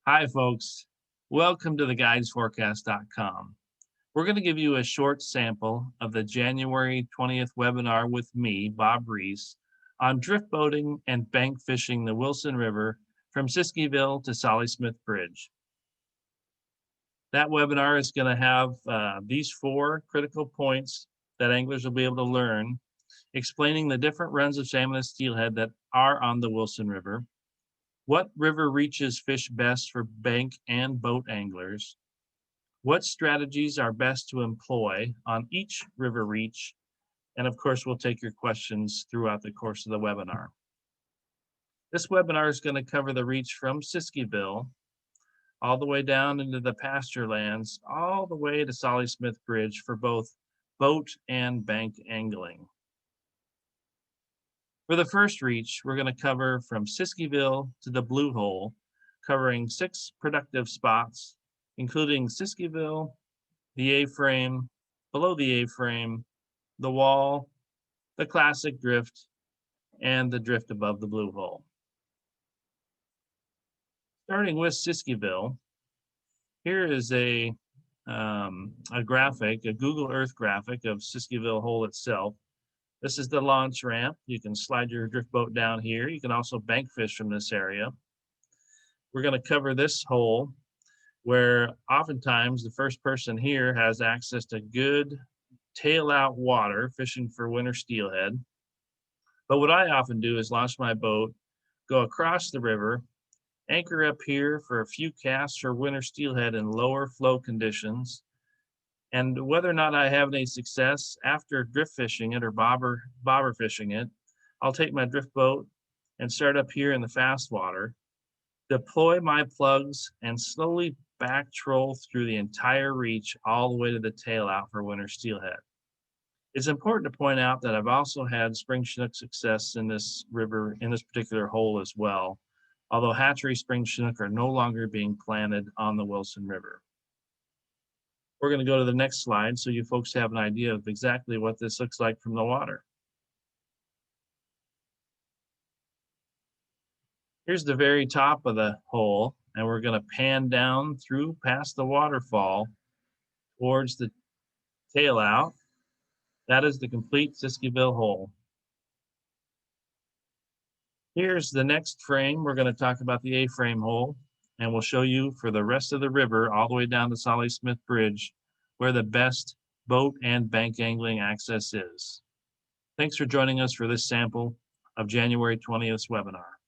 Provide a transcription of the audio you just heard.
Hi, folks. Welcome to the guidesforecast.com. We're going to give you a short sample of the January 20th webinar with me, Bob Reese, on drift boating and bank fishing the Wilson River from Siskeville to Solly Smith Bridge. That webinar is going to have these 4 critical points that anglers will be able to learn, explaining the different runs of salmon and steelhead that are on the Wilson River, what river reaches fish best for bank and boat anglers, what strategies are best to employ on each river reach, and of course, we'll take your questions throughout the course of the webinar. This webinar is going to cover the reach from Siskeville all the way down into the pasture lands, all the way to Solly Smith Bridge for both boat and bank angling. For the first reach, we're going to cover from Siskeville to the Blue Hole, covering 6 productive spots, including Siskeville, the A-frame, below the A-frame, the wall, the classic drift, and the drift above the Blue Hole. Starting with Siskeville, here is a graphic, a Google Earth graphic of Siskeville Hole itself. This is the launch ramp. You can slide your drift boat down here. You can also bank fish from this area. We're going to cover this hole where oftentimes the first person here has access to good tail out water fishing for winter steelhead. But what I often do is launch my boat, go across the river, anchor up here for a few casts for winter steelhead in lower flow conditions. And whether or not I have any success after drift fishing it or bobber fishing it, I'll take my drift boat and start up here in the fast water, deploy my plugs, and slowly back troll through the entire reach all the way to the tail out for winter steelhead. It's important to point out that I've also had spring chinook success in this river, in this particular hole as well, although hatchery spring chinook are no longer being planted on the Wilson River. We're going to go to the next slide so you folks have an idea of exactly what this looks like from the water. Here's the very top of the hole, and we're going to pan down through past the waterfall towards the tail out. That is the complete Siskeville hole. Here's the next frame. We're going to talk about the A-frame hole, and we'll show you for the rest of the river all the way down to Solly Smith Bridge where the best boat and bank angling access is. Thanks for joining us for this sample of January 20th webinar.